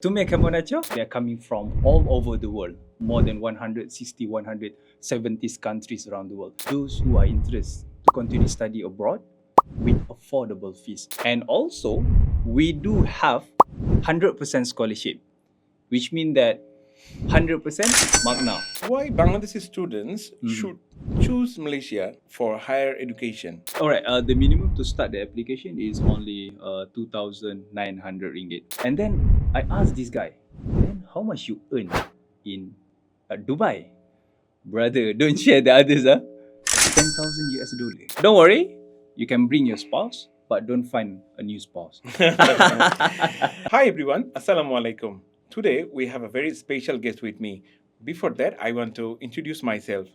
To make Cambodia, they're coming from all over the world, more than 160, 170 countries around the world. Those who are interested to continue study abroad with affordable fees. And also, we do have 100% scholarship, which means that 100% magna. Why Bangladeshi students Mhm. should choose Malaysia for higher education? All right, the minimum to start the application is only 2,900 ringgit. And then I asked this guy, then how much you earn in Dubai? Brother, don't share the others, 10,000 US dollar. Don't worry, you can bring your spouse, but don't find a new spouse. Hi everyone, Assalamu alaikum. Today we have a very special guest with me. Before that, I want to introduce myself.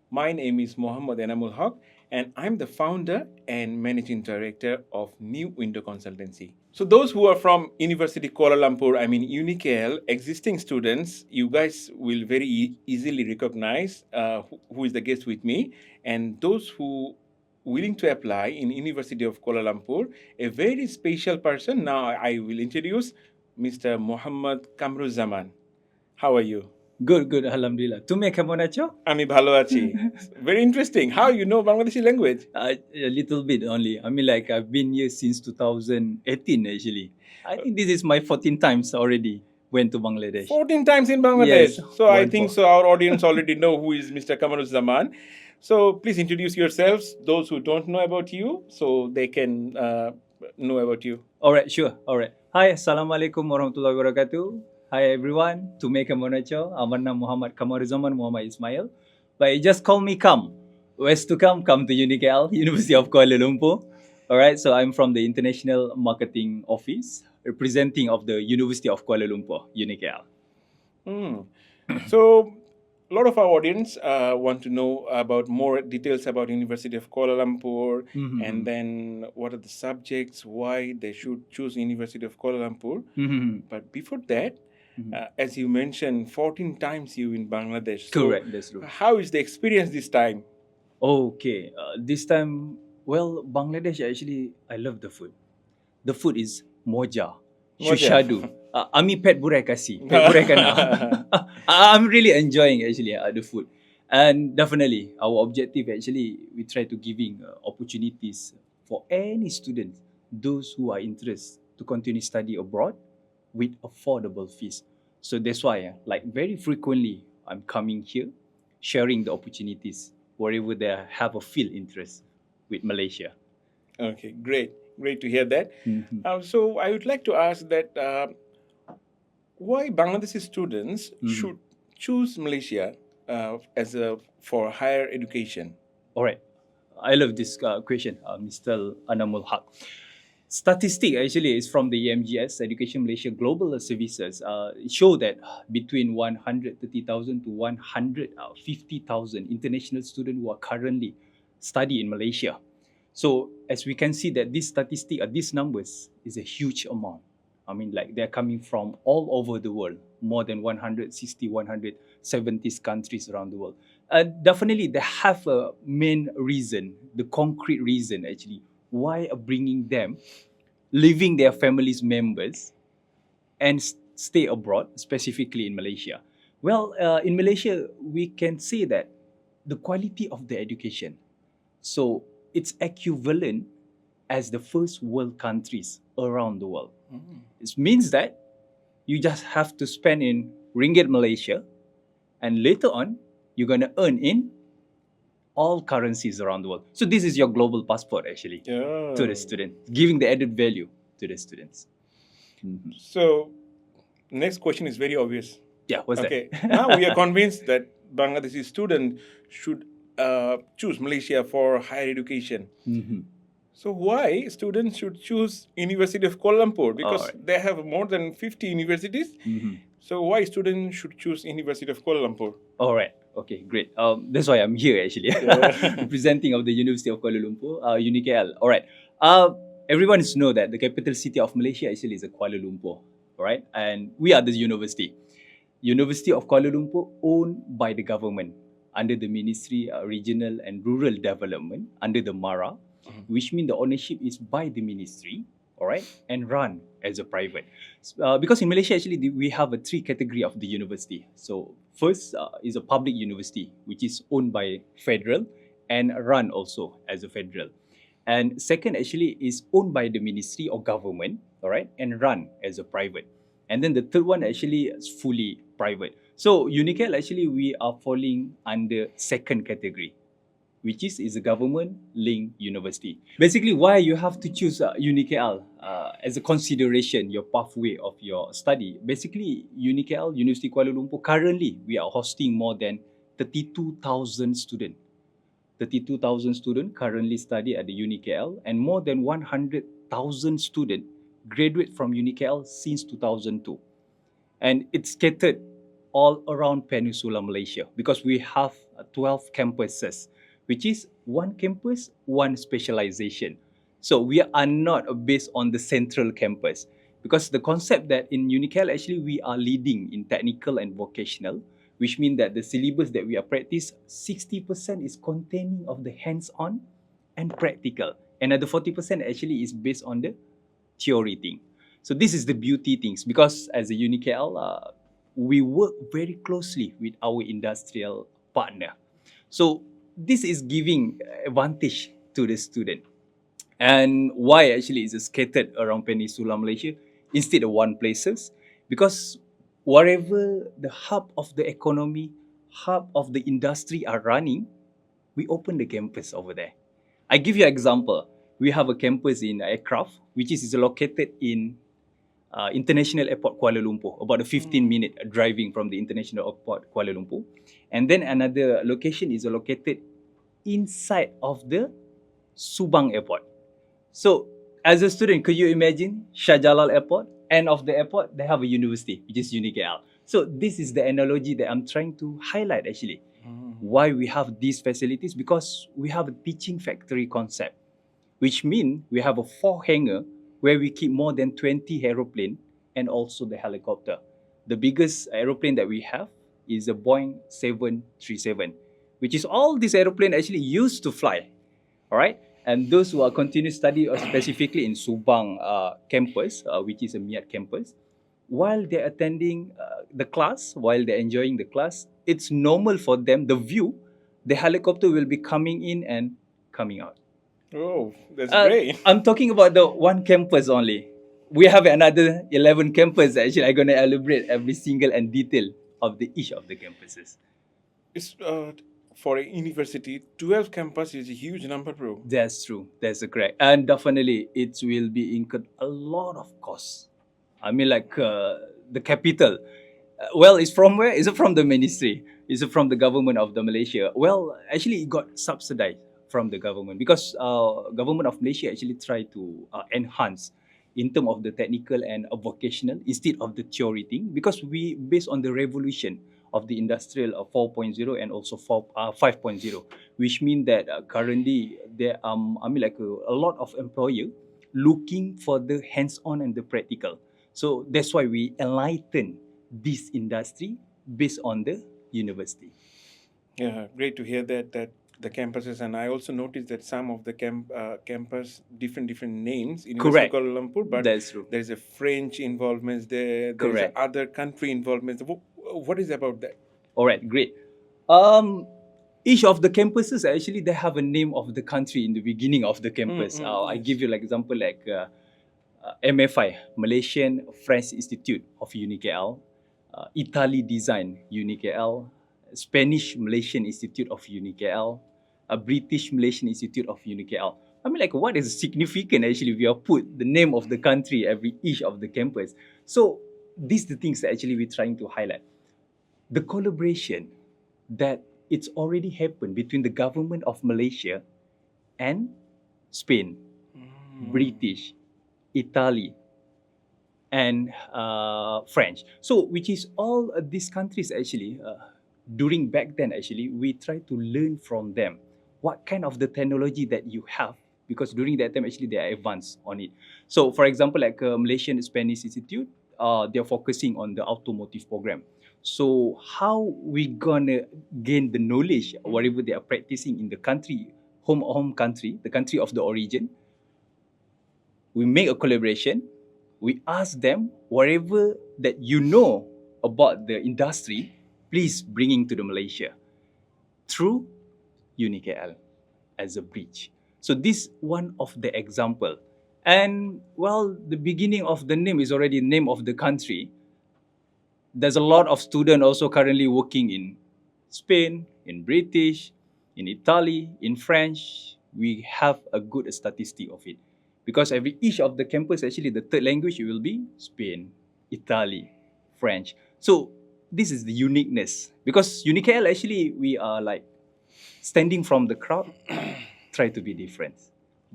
My name is Mohammed Enamul Hoque, and I'm the founder and managing director of New Window Consultancy. So those who are from Universiti Kuala Lumpur, I mean UniKL, existing students, you guys will very easily recognize who is the guest with me, and those who willing to apply in University of Kuala Lumpur, a very special person. Now I will introduce Mr. Muhammad Kamaruzzaman. How are you? Good, Alhamdulillah. তুমি কেমন আছো? আমি ভালো আছি. Very interesting. How you know Bangladeshi language? A little bit only. I mean, like I've been here since 2018 actually. I think this is my 14th times already went to Bangladesh. 14 times in Bangladesh. Yes, So I think 14. so our audience already know who is Mr. Kamaruzzaman. So please introduce yourselves, those who don't know about you, so they can know about you. Alright, sure. Alright. Hi, Assalamualaikum warahmatullahi wabarakatuh. Hi everyone. To make a monacho, আমার নাম Muhammad Kamaruzzaman Bin Ismail. But you just call me Kam. Where's to come? Come to UniKL, University of Kuala Lumpur. Alright, so I'm from the International Marketing Office, representing of the University of Kuala Lumpur, UniKL. So a lot of our audience want to know about more details about University of Kuala Lumpur, and then what are the subjects, why they should choose University of Kuala Lumpur. But before that, as you mentioned, 14 times you in Bangladesh. Correct, So that's true. how is the experience this time? Okay, this time, well, Bangladesh actually, I love the food. The food is moja, shushadu. Ami pet burai kasi, pet burai kana. I'm really enjoying actually the food, and definitely our objective actually we try to giving opportunities for any student, those who are interested to continue study abroad with affordable fees. So that's why like very frequently I'm coming here, sharing the opportunities wherever they have a field interest with Malaysia. Okay, great to hear that. So I would like to ask that why Bangladeshi students should choose Malaysia for higher education? All right, I love this question, Mr. Enamul Hoque. Statistic actually is from the EMGS, Education Malaysia Global Services. It show that between 130,000 to 150,000 international students who are currently study in Malaysia. So as we can see that this statistic, these numbers is a huge amount. I mean, like they're coming from all over the world, more than 160, 170 countries around the world. Definitely, they have a main reason, the concrete reason actually, why bringing them, leaving their families members, and stay abroad, specifically in Malaysia. Well, in Malaysia, we can say that the quality of the education, so it's equivalent as the first world countries around the world. It means that you just have to spend in ringgit Malaysia, and later on you're gonna earn in all currencies around the world. So this is your global passport actually to the student, giving the added value to the students. So next question is very obvious. Yeah, what's Okay, now we are convinced that Bangladeshi students should choose Malaysia for higher education. So why students should choose University of Kuala Lumpur? Because they have more than 50 universities. So why students should choose University of Kuala Lumpur? All right. Okay, great. That's why I'm here actually, representing of the University of Kuala Lumpur, UniKL. All right. Everyone know that the capital city of Malaysia actually is Kuala Lumpur. All right, and we are the university. University of Kuala Lumpur owned by the government under the Ministry Regional and Rural Development under the MARA, which means the ownership is by the ministry, all right, and run as a private. Because in Malaysia, actually, we have a three category of the university. So first is a public university, which is owned by federal and run also as a federal. And second actually is owned by the ministry or government, all right, and run as a private. And then the third one actually is fully private. So UniKL actually we are falling under second category, which is a government linked university. Basically, why you have to choose UniKL as a consideration your pathway of your study. Basically, UniKL, Universiti Kuala Lumpur, currently we are hosting more than 32,000 students. 32,000 students currently study at the UniKL, and more than 100,000 students graduate from UniKL since 2002. And it's scattered all around Peninsula Malaysia because we have 12 campuses, which is one campus, one specialization. So we are not based on the central campus because the concept that in UniKL actually we are leading in technical and vocational, which means that the syllabus that we are practice 60% is containing of the hands-on and practical. Another 40% actually is based on the theory thing. So this is the beauty things because as a UniKL, we work very closely with our industrial partner. So this is giving advantage to the student. And why actually is it scattered around Peninsula Malaysia instead of one places? Because wherever the hub of the economy, hub of the industry are running, we open the campus over there. I give you an example. We have a campus in aircraft, which is located in International Airport Kuala Lumpur, about a 15-minute driving from the International Airport Kuala Lumpur. And then another location is located inside of the Subang Airport. So as a student, could you imagine Shah Jalal Airport, end of the airport, they have a university, which is UniKL. So this is the analogy that I'm trying to highlight actually. Why we have these facilities, because we have a teaching factory concept, which means we have a 4 hangar where we keep more than 20 aeroplane and also the helicopter. The biggest aeroplane that we have is a Boeing 737, which is all this aeroplane actually used to fly, all right? And those who are continue study specifically in Subang campus, which is a MIAT campus, while they're attending the class, while they're enjoying the class, it's normal for them, the view, the helicopter will be coming in and coming out. Oh, that's great. I'm talking about the one campus only. We have another 11 campuses. Actually, I'm going to elaborate every single and detail of each of the campuses. It's for a university, 12 campus is a huge number, bro. That's true. That's correct. And definitely, it will be incurred a lot of costs. I mean, like the capital. Well, it's from where? Is it from the ministry? Is it from the government of the Malaysia? Well, actually, it got subsidized from the government because government of Malaysia actually try to enhance in terms of the technical and vocational instead of the theory thing, because we based on the revolution of the industrial 4.0 and also 5.0, which mean that currently there I mean like a lot of employer looking for the hands-on and the practical. So that's why we enlighten this industry based on the university. Yeah, great to hear that the campuses, and I also noticed that some of the campus different names in University Correct. Kuala Lumpur, but That's true. there's a French involvement there. There's Correct. other country involvement. What is about that? All right, great. Each of the campuses actually they have a name of the country in the beginning of the campus. I Yes. give you like example like MFI, Malaysian French Institute of UniKL, Italy Design UniKL, Spanish Malaysian Institute of UniKL, British Malaysian Institute of UniKL. I mean, like, what is significant actually? We have put the name of the country every each of the campus. So these are the things that actually we're trying to highlight. The collaboration that it's already happened between the government of Malaysia and Spain, British, Italy, and French. So, which is all these countries actually, during back then actually, we try to learn from them. What kind of the technology that you have, because during that time actually they are advanced on it. So, for example, like Malaysian Spanish Institute, they're focusing on the automotive program. So, how we gonna gain the knowledge, whatever they are practicing in the country, home country, the country of the origin? we make a collaboration. We ask them whatever that you know about the industry, please bringing to the Malaysia through UniKL as a bridge. So this one of the example. And well, the beginning of the name is already name of the country. There's a lot of students also currently working in Spain, in British, in Italy, in French. We have a good statistic of it. Because each of the campus, actually the third language, it will be Spain, Italy, French. So this is the uniqueness. Because UniKL, actually, we are like standing from the crowd, try to be different,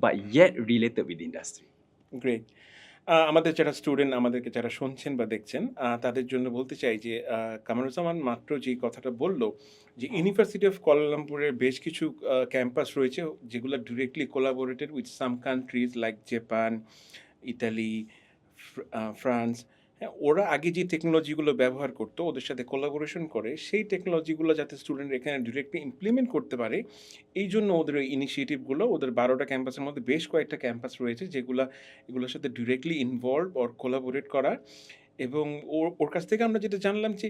but yet related with the industry. Great. আমাদের যারা student আমাদেরকে যারা শুনছেন বা দেখছেন তাদের জন্য বলতে চাই যে কামারুজ্জামান মাত্র যে কথাটা বলল যে ইউনিভার্সিটি অফ কুয়ালালামপুরের বেশ কিছু ক্যাম্পাস রয়েছে যেগুলো directly collaborated with some countries like Japan, Italy, France. হ্যাঁ, ওরা আগে যে টেকনোলজিগুলো ব্যবহার করতো ওদের সাথে কোলাবোরেশন করে সেই টেকনোলজিগুলো যাতে স্টুডেন্ট এখানে ডিরেক্টলি ইমপ্লিমেন্ট করতে পারে, এই জন্য ওদের ওই ইনিশিয়েটিভগুলো ওদের 12টা ক্যাম্পাসের মধ্যে বেশ কয়েকটা ক্যাম্পাস রয়েছে এগুলোর সাথে ডিরেক্টলি ইনভলভ অর কোলাবোরেট করা। এবং ওর কাছ থেকে আমরা যেটা জানলাম যে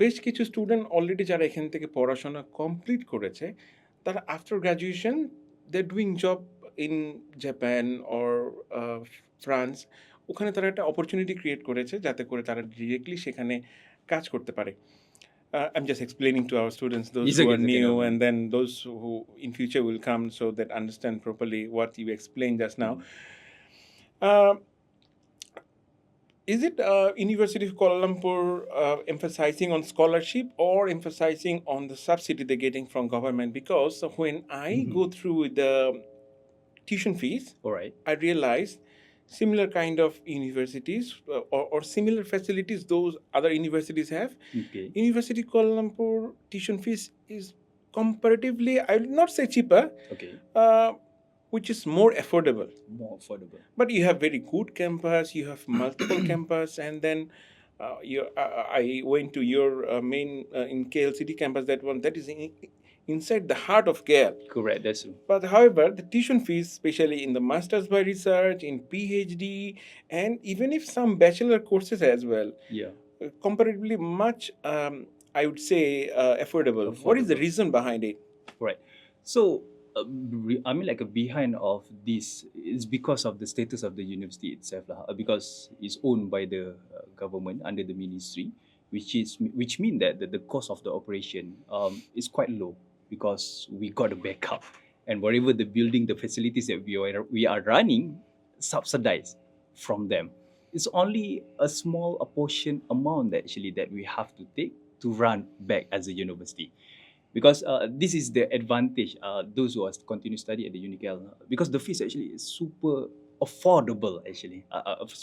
বেশ কিছু স্টুডেন্ট অলরেডি যারা এখান থেকে পড়াশোনা কমপ্লিট করেছে তারা after graduation they doing job in Japan or France. ওখানে তারা একটা অপরচুনিটি ক্রিয়েট করেছে যাতে করে তারা ডিরেক্টলি সেখানে কাজ করতে পারে। I'm just explaining to our students, those who are new, and then those who in future will come, so that understand properly what you explained just now. Is it University of Kuala Lumpur emphasizing on scholarship or emphasizing on the subsidy they're getting from government? Because when I go through the tuition fees, All right. I realized similar kind of universities or similar facilities those other universities have. Okay. University Kuala Lumpur tuition fees is comparatively, I will not say cheaper, Okay. which is more affordable. More affordable. But you have very good campus, you have multiple campus, and then I went to your main in KLCD campus, that is inside the heart of KL. Correct, that's true. But however, the tuition fees, especially in the Masters by Research, in PhD, and even if some bachelor courses as well, Yeah. comparatively much, I would say, affordable. What is the reason behind it? Right. So, I mean, like behind of this is because of the status of the university itself, because it's owned by the government under the ministry, which mean that the cost of the operation is quite low because we got a backup, and whatever the building, the facilities that we are running, subsidized from them. It's only a small portion amount actually that we have to take to run back as a university. Because this is the advantage, those who are continue study at the UniKL, because the fees actually is super affordable actually,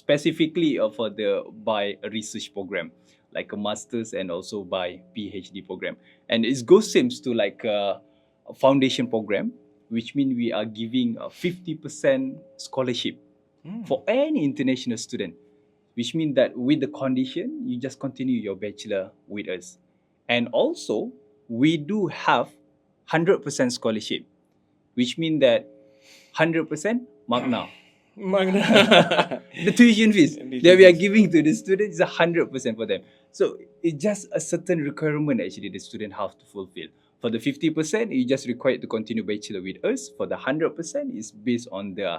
specifically for the by a research program, like a master's and also by PhD program. And it goes same to like a foundation program, which means we are giving a 50% scholarship for any international student, which means that with the condition, you just continue your bachelor with us. And also, we do have 100% scholarship, which means that 100% magna. The tuition fees that we are giving to the students is 100% for them. So it's just a certain requirement actually the student have to fulfill. For the 50%, you just required to continue bachelor with us. For the 100% is based on the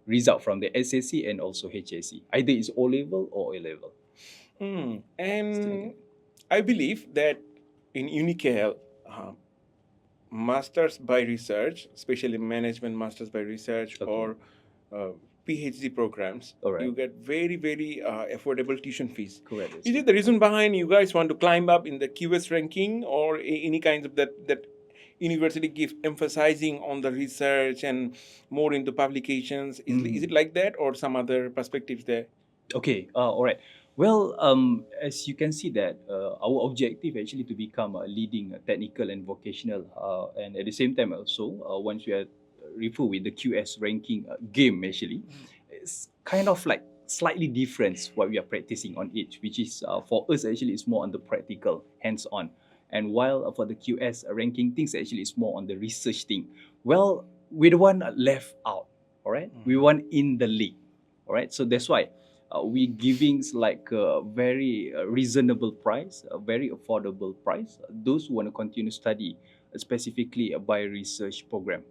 result from the SSC and also HSC. Either it's O level or A level. And I believe that in UniKL, Masters by Research, especially Management Masters by Research, or PhD programs, Alright. you get very, very affordable tuition fees. Correct. Is it the reason behind you guys want to climb up in the QS ranking, or any kinds of that university give emphasizing on the research and more into publications? Is it like that, or some other perspectives there? Okay, all right. Well, as you can see that our objective actually to become a leading technical and vocational, and at the same time also, once we are refer with the QS ranking game actually, it's kind of like slightly different what we are practicing on it, which is for us actually it's more on the practical, hands-on. And while for the QS ranking things actually it's more on the research thing. Well, we don't want left out, all right? We want in the league. All right, so that's why we giving like a very reasonable price, a very affordable price. Those who want to continue study, specifically a bio research program.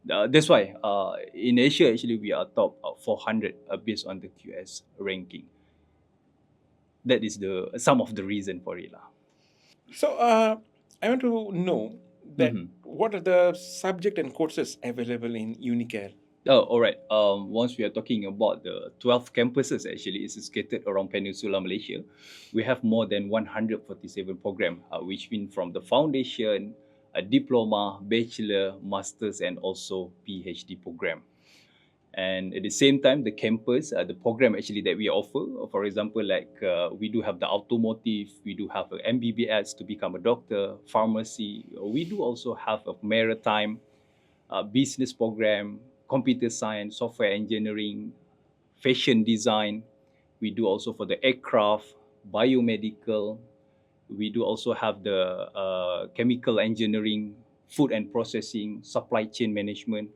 That's why in Asia actually we are top 400 based on the QS ranking. That is the some of the reason for it lah. So, I want to know that Mhm. what are the subject and courses available in UniKL? Oh, all right. Once we are talking about the 12 campuses, actually, it's scattered around Peninsula Malaysia. We have more than 147 program, which mean from the foundation, a diploma, bachelor, masters, and also PhD program. And at the same time, the campus, the program actually that we offer, for example, like we do have the automotive, we do have a MBBS to become a doctor, pharmacy. We do also have a maritime business program, computer science, software engineering, fashion design. We do also for the aircraft, biomedical. We do also have the chemical engineering, food and processing, supply chain management.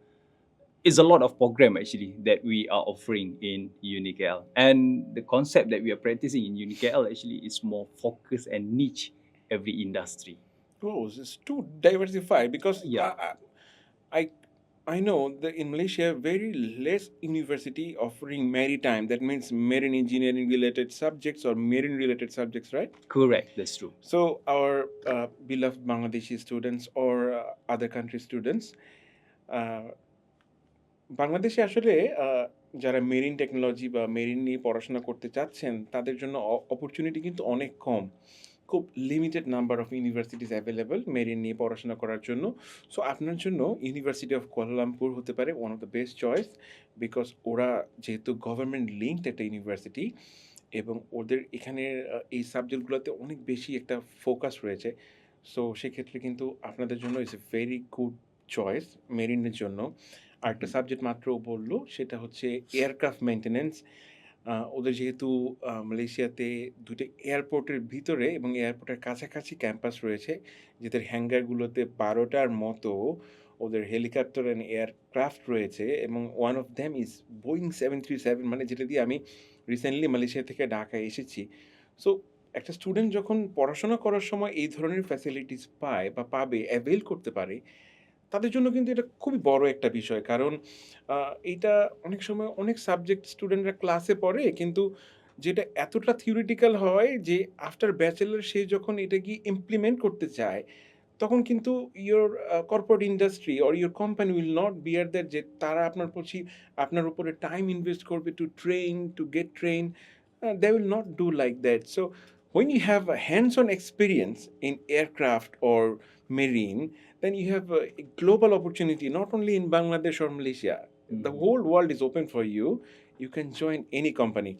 It's a lot of program actually that we are offering in UniKL. And the concept that we are practicing in UniKL actually is more focus and niche every industry. Oh, it's too diversified because Yeah, I I know that in Malaysia, very less university offering maritime. That means marine engineering related subjects or marine related subjects, right? correct. That's true. So our beloved Bangladeshi students or other country students, uh, বাংলাদেশে আসলে যারা marine technology বা marine নিয়ে পড়াশোনা করতে চাচ্ছেন তাদের জন্য অপরচুনিটি কিন্তু অনেক কম। খুব limited number of universities available marine নিয়ে পড়াশোনা করার জন্য। সো আপনার জন্য ইউনিভার্সিটি অফ কুয়ালালামপুর হতে পারে one of the best choice because ওরা যেহেতু গভর্নমেন্ট লিঙ্কড একটা ইউনিভার্সিটি এবং ওদের এখানের এই সাবজেক্টগুলোতে অনেক বেশি একটা ফোকাস রয়েছে। সো সেক্ষেত্রে কিন্তু আপনাদের জন্য it's a very good choice মেরিনের জন্য। আরেকটা Mhm. সাবজেক্ট মাত্র বললো সেটা হচ্ছে এয়ারক্রাফট মেইনটেন্যান্স। ওদের যেহেতু মালয়েশিয়াতে দুটো এয়ারপোর্টের ভিতরে এবং এয়ারপোর্টের কাছাকাছি ক্যাম্পাস রয়েছে, যেদের হ্যাঙ্গারগুলোতে ১২টার মতো ওদের হেলিকপ্টার অ্যান্ড এয়ারক্রাফট রয়েছে এবং one of them is Boeing 737 মানে যেটা দিয়ে আমি রিসেন্টলি মালয়েশিয়া থেকে ঢাকায় এসেছি। সো একটা স্টুডেন্ট যখন পড়াশোনা করার সময় এই ধরনের ফ্যাসিলিটিস পায় বা পাবে, অ্যাভেইল করতে পারে, তাদের জন্য কিন্তু এটা খুবই বড় একটা বিষয়। কারণ এইটা অনেক সময় অনেক সাবজেক্ট স্টুডেন্টরা ক্লাসে পড়ে কিন্তু যেটা এতটা থিওরিটিক্যাল হয় যে আফটার ব্যাচেলর সে যখন এটা গিয়ে ইমপ্লিমেন্ট করতে চায়, তখন কিন্তু your corporate industry or your company will not beer that যে তারা আপনার উপরে টাইম ইনভেস্ট করবে to train, to get train. They will not do like that. So when you have a hands-on experience in aircraft or marine, then you have a global opportunity not only in Bangladesh or Malaysia. The Mhm. whole world is open for you. You can join any company.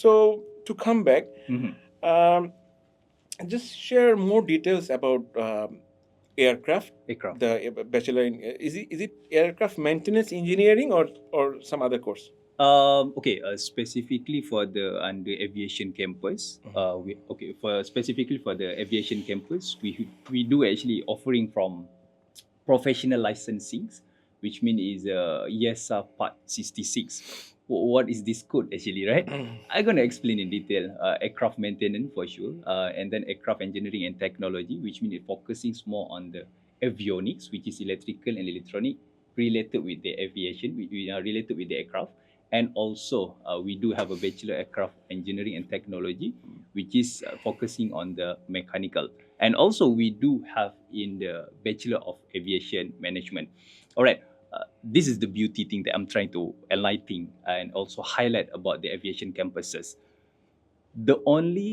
So to come back, Mhm. um, just share more details about aircraft. Aircraft. The bachelor in is it aircraft maintenance engineering or some other course? Okay, specifically for the under aviation campus, Mhm. okay, for specifically for the aviation campus, we do actually offering from professional licensing, which mean is ESA Part 66. What is this code actually, right? I'm gonna explain in detail. Aircraft maintenance for sure, and then aircraft engineering and technology, which means it focusing more on the avionics, which is electrical and electronic, related with the aviation, we are related with the aircraft, and also we do have a bachelor aircraft engineering and technology, which is focusing on the mechanical, and also we do have in the bachelor of aviation management. All right, this is the beauty thing that I'm trying to enlighten and also highlight about the aviation campuses. The only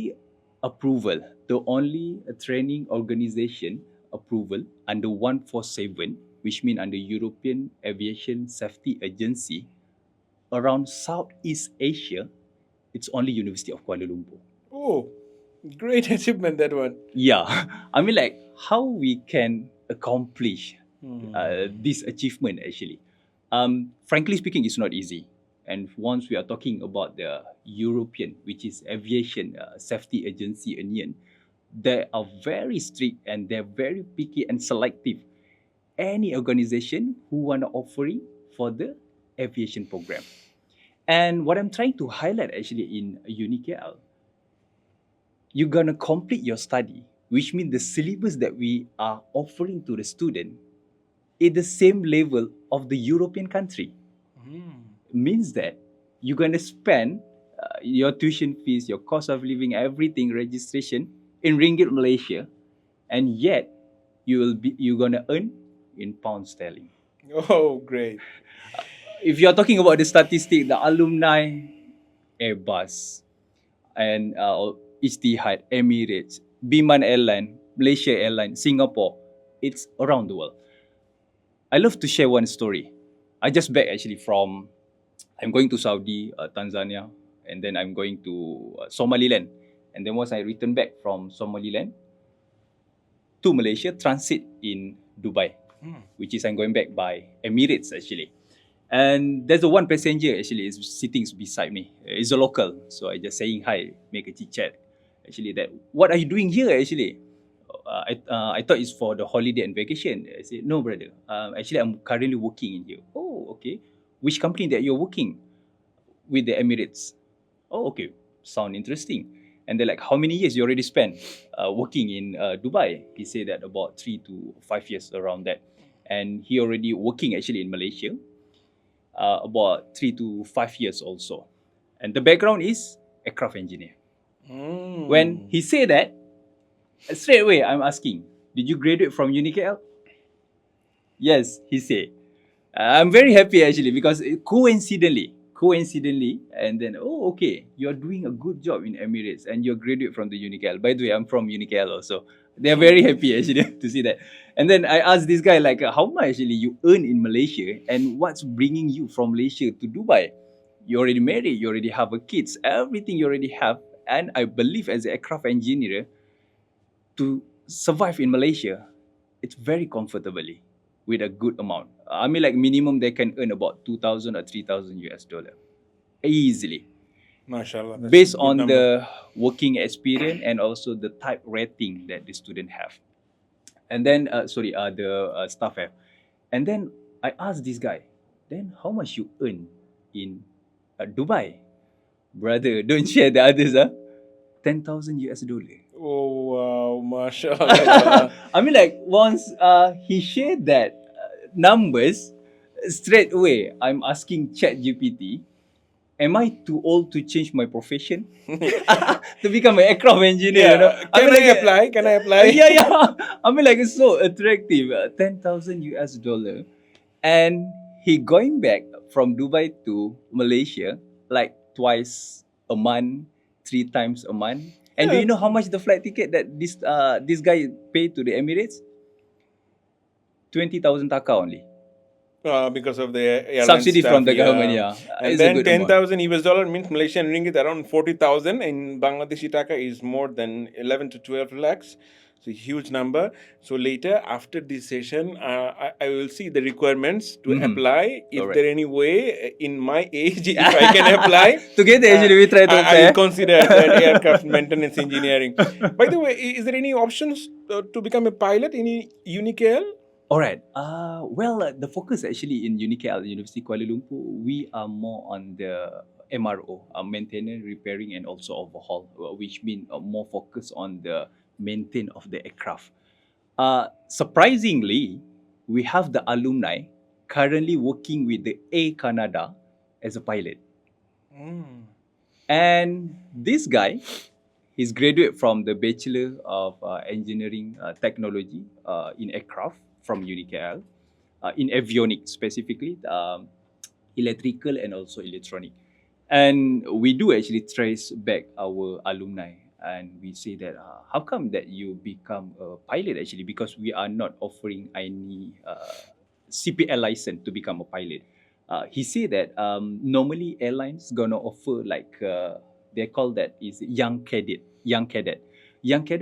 approval, the only training organization approval under 147, which means under European Aviation Safety Agency, around Southeast Asia, it's only University of Kuala Lumpur. Oh, great achievement that one. Yeah, I mean, like how we can accomplish Hmm. this achievement actually. Frankly speaking, it's not easy. And once we are talking about the European, which is Aviation Safety Agency Union, they are very strict and they're very picky and selective. Any organization who want to offering for the aviation program. And what I'm trying to highlight actually in UniKL, you're gonna complete your study, which means the syllabus that we are offering to the student is the same level of the European country. Means that you're gonna spend your tuition fees, your cost of living, everything, registration in ringgit Malaysia, and yet you're gonna earn in pound sterling. Oh, great. If you're talking about the statistic, the alumni, Airbus, and Etihad, Emirates, Biman Airline, Malaysia Airline, Singapore, it's around the world. I love to share one story. I just back actually from, I'm going to Saudi, Tanzania, and then I'm going to Somaliland. And then once I return back from Somaliland to Malaysia, transit in Dubai, which is I'm going back by Emirates actually. And there's a one passenger actually is sitting beside me. He's a local, so I just saying hi, make a chit chat. Actually, that what are you doing here? Actually, I thought it's for the holiday and vacation. I said no, brother. Actually, I'm currently working in here. Oh, okay. Which company that you're working with the Emirates? Oh, okay. Sound interesting. And they're like, how many years you already spent working in Dubai? He said that about 3 to 5 years around that. And he already working actually in Malaysia about 3 to 5 years also. And the background is aircraft engineer. When he said that, straight away I'm asking, did you graduate from UniKL? Yes, he said. I'm very happy actually because coincidentally, and then, oh, okay, you're doing a good job in Emirates and you're graduate from the UniKL. By the way, I'm from UniKL also. They're very happy actually to see that. And then I asked this guy like, how much actually you earn in Malaysia and what's bringing you from Malaysia to Dubai? You already married, you already have a kids, everything you already have. And I believe as an aircraft engineer, to survive in Malaysia, it's very comfortably with a good amount. I mean, like minimum they can earn about 2,000 or 3,000 US dollar easily, MashaAllah. That's based a good on number. the working experience and also the type rating that the student have. And then, the staff have. And then I asked this guy, then how much you earn in Dubai? Brother, don't share the others, 10,000 US dollar. Oh, wow. MashaAllah. I mean, like once he shared that numbers, straight away I'm asking ChatGPT, am I too old to change my profession to become an aircraft engineer? You know, Yeah. Can I apply? Can I apply? yeah, yeah. I mean, like it's so attractive, 10,000 US dollar, and he going back from Dubai to Malaysia like twice a month, 3 times a month. And do Yeah. you know how much the flight ticket that this guy paid to the Emirates? 20,000 taka only. Because of the airline Subsidy staff, from the government, yeah. And It's a then good amount. 10,000 US dollar means Malaysian ringgit around 40,000. In Bangladeshi taka is more than 11 to 12 lakhs. So huge number. So later after this session, I will see the requirements to apply. If Correct. there any way in my age, if I can apply, Together, actually, we try to I apply. will consider that aircraft maintenance engineering. By the way, is there any options to become a pilot in UniKL? All right. The focus actually in UniKL, Universiti Kuala Lumpur, we are more on the MRO, maintenance, repairing, and also overhaul, which means more focus on the maintain of the aircraft. Surprisingly, we have the alumni currently working with the Air Canada as a pilot. And this guy, he's graduate from the Bachelor of Engineering Technology in aircraft from UniKL, in avionics specifically, electrical and also electronic. And we do actually trace back our alumni and we say that how come that you become a pilot actually, because we are not offering any CPL license to become a pilot. He said that normally airlines gonna offer like they call that is young cadet. Young cadet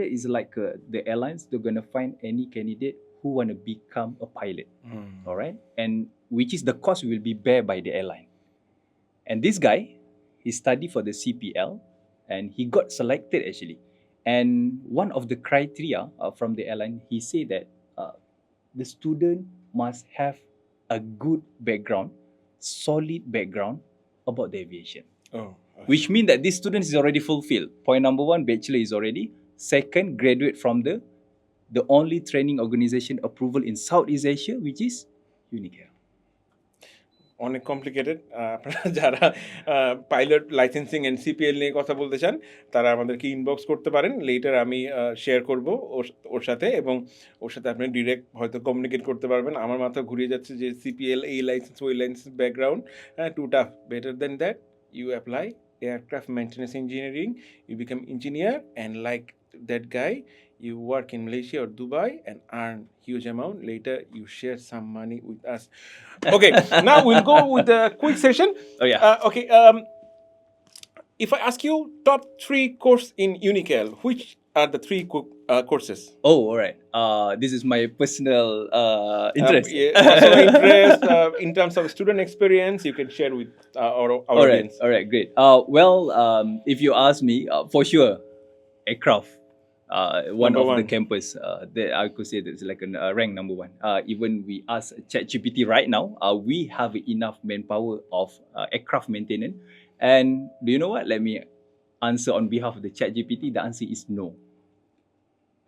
is like the airlines they're gonna find any candidate who wanna become a pilot. All right, and which is the cost will be bear by the airline. And this guy, he studied for the CPL and he got selected actually. And one of the criteria from the airline, he said that the student must have a good background, solid background, about the aviation. Oh, Which means that this student is already fulfilled. Point number one, bachelor is already. Second, graduate from the only training organization approval in Southeast Asia, which is UniKL. অনেক complicated. আপনারা যারা pilot licensing and CPL নিয়ে কথা বলতে চান তারা আমাদেরকে inbox করতে পারেন। লেটার আমি শেয়ার করব ওর সাথে, এবং ওর সাথে আপনি ডিরেক্ট হয়তো কমিউনিকেট করতে পারবেন। আমার মাথা ঘুরিয়ে যাচ্ছে যে সিপিএল, এই লাইসেন্স, ওই license, background too tough. Better than that you apply aircraft maintenance engineering, you become engineer, and like that guy, you work in Malaysia or Dubai and earn huge amount. Later you share some money with us. Okay, now we'll go with the quick session. Oh yeah. Okay, if I ask you top 3 course in UniKL, which are the 3 courses? Oh, all right. This is my personal interest. Personal interest in terms of student experience, you can share with our audience. All right, great. Well, if you ask me, for sure, aircraft. One Number of one. the campus that I could say that's like a rank number one. Even we ask ChatGPT right now, we have enough manpower of aircraft maintenance. And do you know what? Let me answer on behalf of the ChatGPT. The answer is no.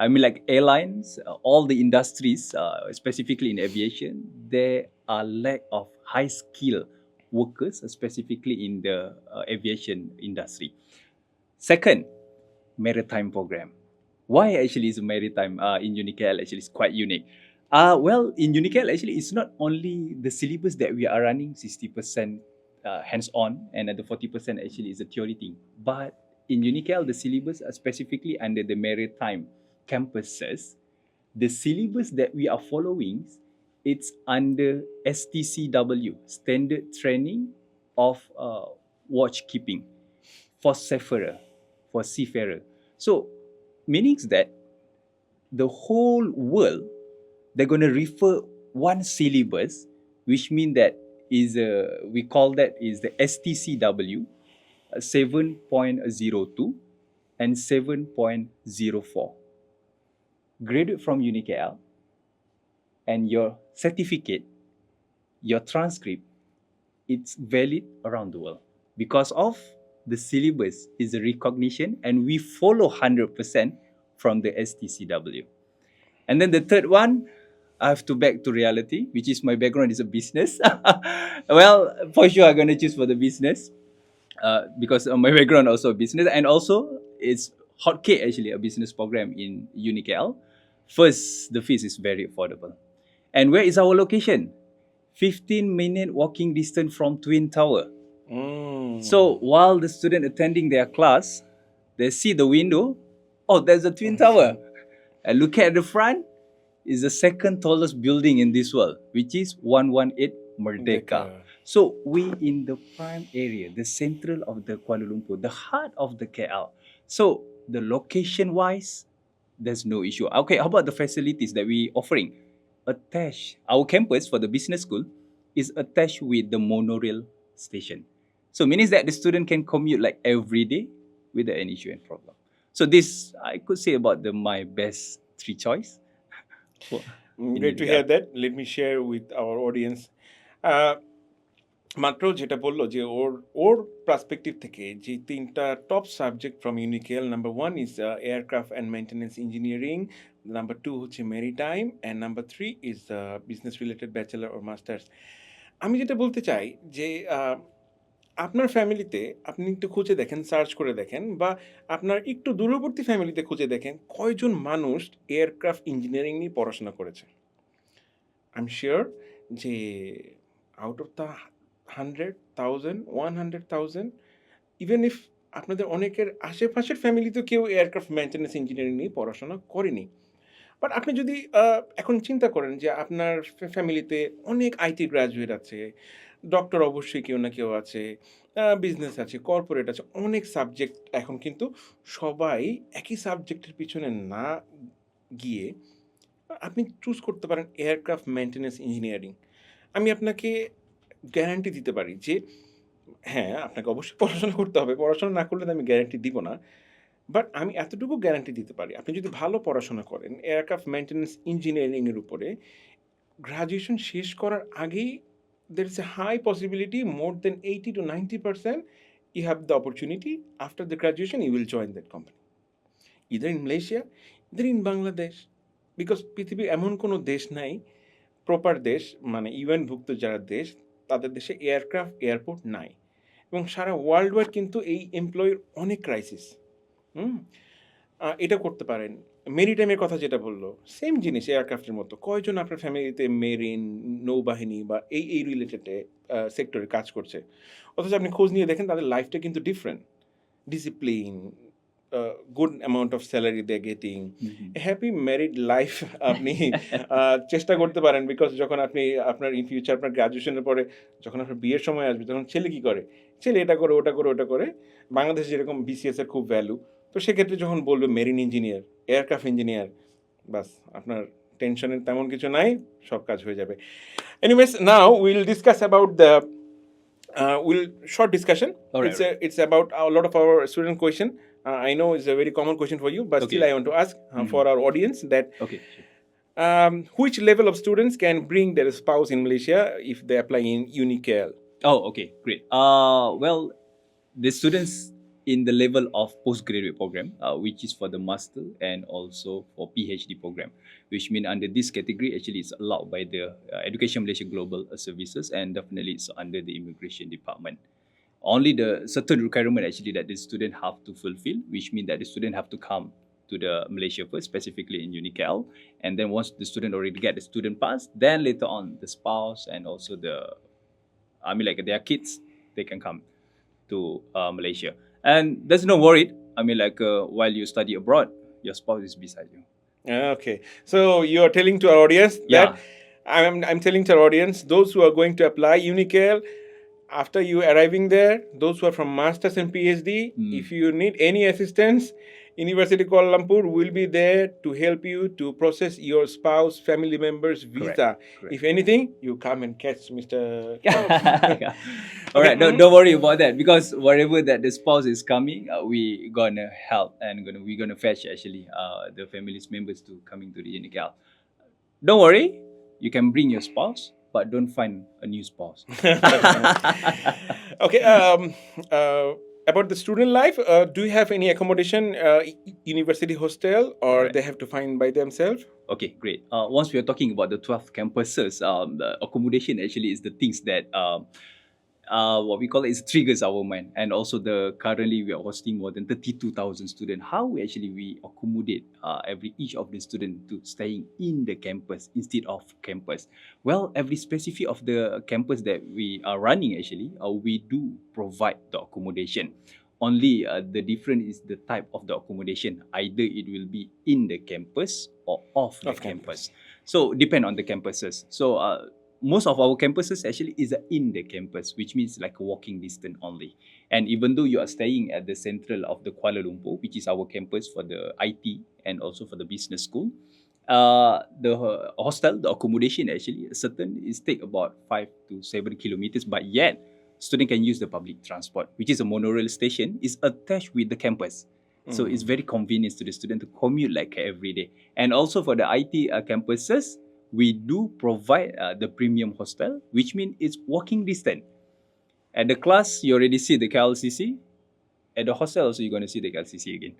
I mean, like airlines, all the industries, specifically in aviation, there are lack of high skill workers, specifically in the aviation industry. Second, maritime program. Why actually is maritime in UniKL actually is quite unique? Well, in UniKL actually it's not only the syllabus that we are running 60% hands-on and the 40% actually is a theory thing. But in UniKL, the syllabus are specifically under the maritime campuses. The syllabus that we are following, it's under STCW, Standard Training of Watchkeeping for seafarer, for seafarer. So meaning that the whole world, they're going to refer one syllabus, which means that is we call that is the STCW 7.02 and 7.04. Graduate from UniKL, and your certificate, your transcript, it's valid around the world because of the syllabus is a recognition, and we follow 100% from the STCW. And then the third one, I have to back to reality, which is my background is a business. Well, for sure I'm going to choose for the business because my background also a business, and also it's Hoque actually a business program in UniKL. First, the fees is very affordable. And where is our location? 15-minute walking distance from Twin Tower. So while the student attending their class, they see the window, oh, there's a Twin Tower. And look at the front, is the second tallest building in this world, which is 118 Merdeka. So we in the prime area, the central of the Kuala Lumpur, the heart of the KL. So the location-wise, there's no issue. Okay, how about the facilities that we offering? Attached, our campus for the business school is attached with the monorail station. So means that the student can commute like every day without any issue and problem. So this I could say about my best 3 choice. Great to hear that. Let me share with our audience. মাত্র যেটা বললো যে ওর perspective থেকে যে 3টা top subject from UniKL, number 1 is aircraft and maintenance engineering, number 2 হচ্ছে maritime, and number 3 is business related bachelor or masters. আমি যেটা বলতে চাই যে আপনার ফ্যামিলিতে আপনি একটু খুঁজে দেখেন, সার্চ করে দেখেন, বা আপনার একটু দূরবর্তী ফ্যামিলিতে খুঁজে দেখেন কয়জন মানুষ এয়ারক্রাফট ইঞ্জিনিয়ারিং নিয়ে পড়াশোনা করেছে। আই এম শিওর যে out of the 100,000, 100,000, even if আপনাদের অনেকের আশেপাশের ফ্যামিলিতে কেউ এয়ারক্রাফট মেইনটেনেন্স ইঞ্জিনিয়ারিং নিয়ে পড়াশোনা করেনি। বাট আপনি যদি এখন চিন্তা করেন যে আপনার ফ্যামিলিতে অনেক আইটি গ্র্যাজুয়েট আছে, ডক্টর অবশ্যই কেউ না কেউ আছে, বিজনেস আছে, কর্পোরেট আছে, অনেক সাবজেক্ট। এখন কিন্তু সবাই একই সাবজেক্টের পিছনে না গিয়ে আপনি চুজ করতে পারেন এয়ারক্রাফট মেইনটেনেন্স ইঞ্জিনিয়ারিং। আমি আপনাকে গ্যারান্টি দিতে পারি যে হ্যাঁ, আপনাকে অবশ্যই পড়াশোনা করতে হবে, পড়াশোনা না করলে আমি গ্যারান্টি দিব না, বাট আমি এতটুকু গ্যারান্টি দিতে পারি আপনি যদি ভালো পড়াশোনা করেন এয়ারক্রাফট মেইনটেনেন্স ইঞ্জিনিয়ারিংয়ের উপরে, গ্রাজুয়েশন শেষ করার আগেই there is a high possibility, more than 80 to 90%, you have the opportunity after the graduation, you will join that company. Either in Malaysia, either in Bangladesh. Because পৃথিবীর এমন কোনো দেশ নাই, প্রপার দেশ মানে ইউএনভুক্ত যারা দেশ, তাদের দেশে এয়ারক্রাফট এয়ারপোর্ট নাই। এবং সারা ওয়ার্ল্ড ওয়াইড কিন্তু এই এমপ্লয়ির অনেক ক্রাইসিস। এটা করতে পারেন। মেরিটাইমের কথা যেটা বললো, সেম জিনিস এয়ারক্রাফটের মতো। কয়জন আপনার ফ্যামিলিতে মেরিন, নৌবাহিনী বা এই রিলেটেডে সেক্টরে কাজ করছে? অথচ আপনি খোঁজ নিয়ে দেখেন তাদের লাইফটা কিন্তু different. Discipline, good amount of salary they getting, happy married life আপনি চেষ্টা করতে পারেন। বিকজ যখন আপনি আপনার ইন ফিউচার আপনার গ্র্যাজুয়েশনের পরে যখন আপনার বিয়ের সময় আসবে, তখন ছেলে কী করে? ছেলে এটা করে, ওটা করে, ওটা করে। বাংলাদেশে যেরকম বিসিএস এর খুব ভ্যালু, তো সেক্ষেত্রে যখন বলবে মেরিন ইঞ্জিনিয়ার, এয়ারক্রাফট ইঞ্জিনিয়ার, বাস আপনার টেনশনের তেমন কিছু নাই, সব কাজ হয়ে যাবে। Anyways, now will discuss about the short discussion. Alright, It's about a lot of our student question. I know it's a very common question for you, but Okay. still I want to ask for our audience that Okay. which level of students can bring their spouse in Malaysia if they apply in UniKL? Oh, okay, great. Well, the students in the level of postgraduate program, which is for the master and also for PhD program, which mean under this category actually it's allowed by the Education Malaysia Global Services, and definitely it's under the immigration department. Only the certain requirement actually that the student have to fulfill, which mean that the student have to come to the Malaysia first, specifically in UniKL, and then once the student already get the student pass, then later on the spouse and also like their kids, they can come to Malaysia. And there's no worry. While you study abroad, your spouse is beside you. Okay, so you are telling to our audience that I'm telling to our audience, those who are going to apply UniKL, after you arriving there, those who are from masters and PhD, if you need any assistance, Universiti Kuala Lumpur will be there to help you to process your spouse, family members' visa. Correct. If anything, you come and catch Mr. All right, don't worry about that, because wherever that the spouse is coming, we gonna help and we're gonna fetch actually the family's members to coming to the UniKL. Don't worry, you can bring your spouse, but don't find a new spouse. Okay. About the student life, do you have any accommodation, university hostel, or Alright. they have to find by themselves? Okay, great. Once we are talking about the 12 campuses, the accommodation actually is the things that what we call it is triggers our mind. And also currently we are hosting more than 32,000 students. How we accommodate each of the student to staying in the campus instead of campus? Well, every specific of the campus that we are running actually, we do provide the accommodation. Only the difference is the type of the accommodation. Either it will be in the campus or off the campus. So depend on the campuses. So most of our campuses actually is in the campus, which means like a walking distance only. And even though you are staying at the central of the Kuala Lumpur, which is our campus for the IT and also for the business school, the hostel, the accommodation actually certain is take about 5 to 7 kilometers, but yet student can use the public transport, which is a monorail station, is attached with the campus. So it's very convenient to the student to commute like every day. And also for the IT campuses, we do provide the premium hostel, which means it's walking distance. At the class, you already see the KLCC. At the hostel, also you're going to see the KLCC again.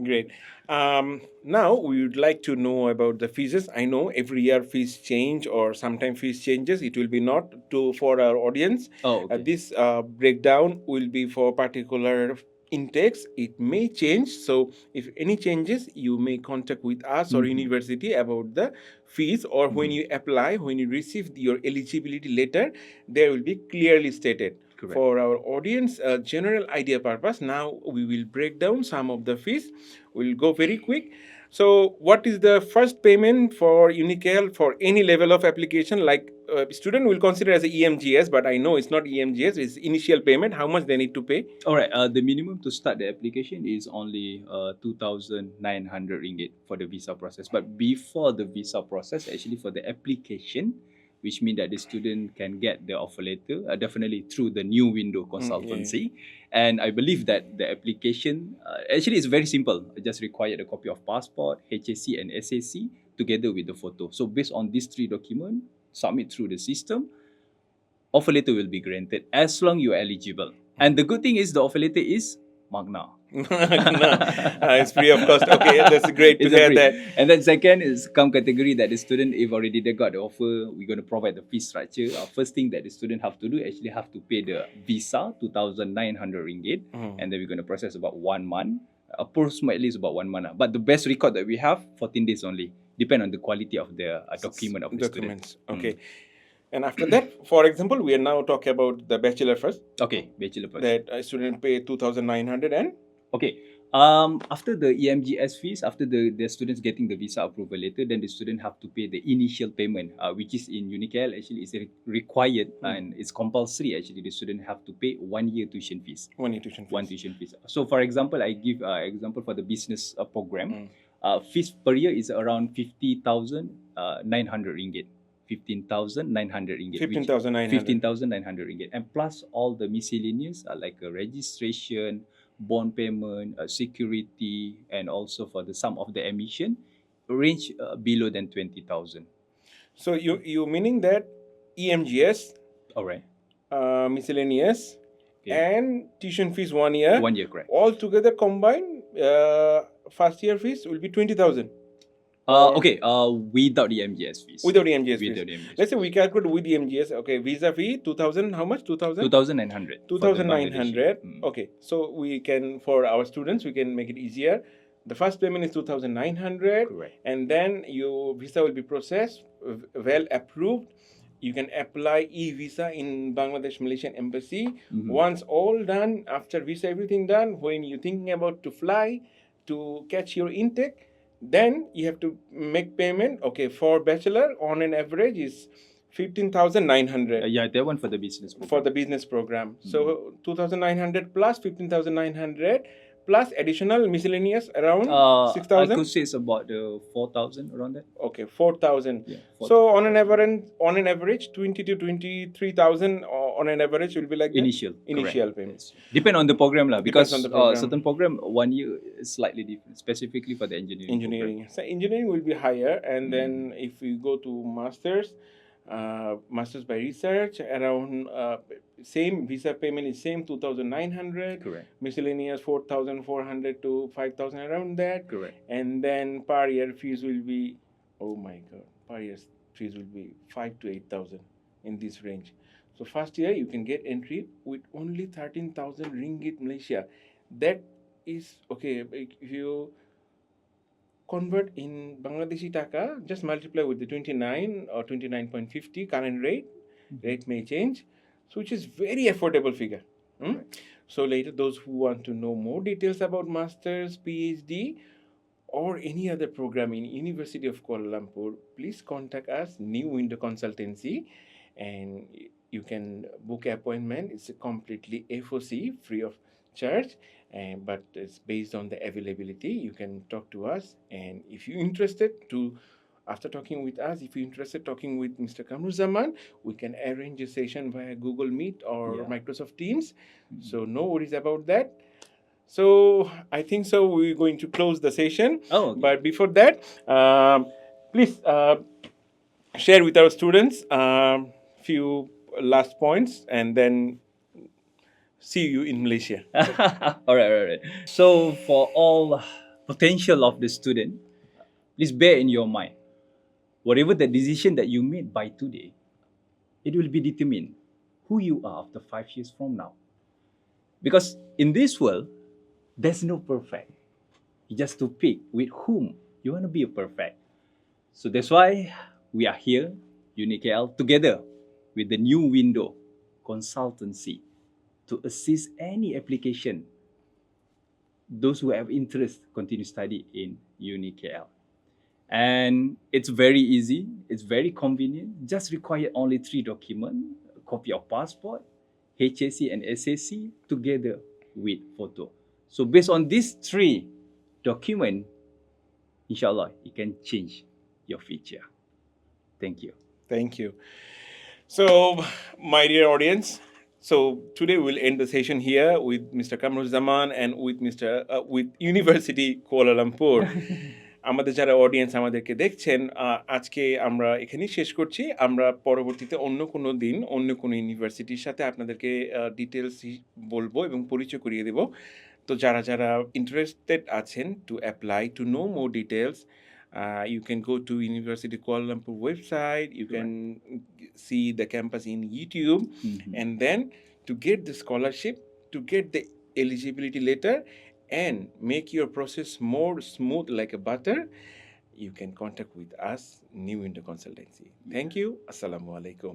Great. Now we would like to know about the fees. I know every year fees change, or sometimes fees changes. It will be not for our audience. Oh, okay. This breakdown will be for particular intakes. It may change. So if any changes, you may contact with us or university about the fees, or when you apply, when you receive your eligibility letter, there will be clearly stated. Correct. For our audience general idea purpose, now we will break down some of the fees. We'll go very quick. So what is the first payment for UniKL for any level of application? Like student will consider as a EMGS, but I know it's not EMGS, it's initial payment. How much they need to pay? All right, the minimum to start the application is only 2,900 ringgit for the visa process. But before the visa process, actually for the application, which means that the student can get the offer letter definitely through the new window consultancy. And I believe that the application actually is very simple. It just required a copy of passport, HSC and SAC together with the photo. So based on these 3 documents, submit through the system. offer letter will be granted as long you are eligible. And the good thing is the offer letter is magna. It's free of cost. Okay, that's great to It's a hear free. that. And then second is come category that the student, if already they got the offer, we're going to provide the fee structure. First thing that the student have to do, actually have to pay the visa, 2,900 ringgit. And then we're going to process about 1 month. Approximately is about 1 month. But the best record that we have, 14 days only. Depend on the quality of the document of the Documents. student. Okay. And after that, for example, we are now talking about the bachelor first. Okay, bachelor first. That a student pay 2,900 and Okay. After the EMGS fees, after the students getting the visa approval letter, then the student have to pay the initial payment, which is in UniKL actually is required and it's compulsory actually. The student have to pay 1 year tuition fees. 1 year tuition fees. One tuition fees. So for example, I give example for the business program. Fees per year is around 50,900 ringgit. 15,900 ringgit. 15,900. 15,900 ringgit. And plus all the miscellaneous like a registration, bond payment, security, and also for the sum of the emission, range below than 20,000. So you meaning that EMGS, All right. miscellaneous, Okay. and tuition fees 1 year. 1 year, correct. All together combined, first year fees will be 20,000. Okay. Without the MGS fees. Without the MGS Without fees. the MGS. Let's say we calculate with the MGS. Okay, visa fee 2,000. How much? 2,000. 2,900. 2,900. Okay, so we can, for our students, we can make it easier. The first payment is 2,900, Correct. and then your visa will be processed, well approved. You can apply e-visa in Bangladesh Malaysian Embassy. Once all done, after visa everything done, when you're thinking about to fly to catch your intake, then you have to make payment. Okay, for bachelor on an average is 15,900. Yeah, that one for the business program. For the business program. So 2,900 plus 15,900 plus additional miscellaneous around I 6,000. could say it's about 4,000 around that. Okay, 4,000. Yeah, So on an average, 20 to 23,000 on an average will be like that? Initial Initial correct. payment. Yes. Depend on the program lah, because Depends on the program. certain program 1 year is slightly different, specifically for the engineering. Engineering. So engineering will be higher, and then if we go to masters by research, around same visa payment is same 2,900. Correct. Miscellaneous 4,400 to 5,000 around that. Correct. And then per year fees will be, oh my god, per year fees will be 5 to 8,000 in this range. So first year you can get entry with only 13,000 ringgit Malaysia. That is okay. If you convert in Bangladeshi taka, just multiply with the 29 or 29.50 current rate. Rate may change, so which is very affordable figure. So later, those who want to know more details about masters, PhD, or any other program in University of Kuala Lumpur, please contact us, New Window Consultancy, and you can book an appointment. It's a completely FOC, free of charge, but it's based on the availability. You can talk to us, and if you're interested to, after talking with us, if you're interested talking with Mr. Kamaruzzaman, we can arrange a session via Google Meet or Microsoft Teams. So no worries about that. So I think so we're going to close the session. Oh, okay. But before that, please share with our students few last points, and then see you in Malaysia. all right. So for all potential of the student, please bear in your mind, whatever the decision that you made by today, it will be determined who you are after 5 years from now. Because in this world, there's no perfect. You just to pick with whom you want to be a perfect. So that's why we are here, UniKL, together with the New Window Consultancy to assist any application. Those who have interest continue study in UniKL. And it's very easy, it's very convenient, just require only 3 documents, a copy of passport, HSC and SSC together with photo. So based on these 3 documents, inshallah, it can change your future. Thank you. Thank you. So, my dear audience, so today we'll end the session here with Mr. Kamaruzzaman and with with University Kuala Lumpur. আমাদের যারা audience আমাদেরকে দেখছেন, আজকে আমরা এখানেই শেষ করছি। আমরা পরবর্তীতে অন্য কোনো দিন অন্য কোনো ইউনিভার্সিটির সাথে আপনাদেরকে ডিটেলস বলবো এবং পরিচয় করিয়ে দেব। তো যারা interested আছেন to apply to know more details, you can go to University Kuala Lumpur website. You can see the campus in YouTube, and then to get the scholarship, to get the eligibility letter, and make your process more smooth like a butter, you can contact with us, New Window Consultancy. Thank you. Assalamu alaikum.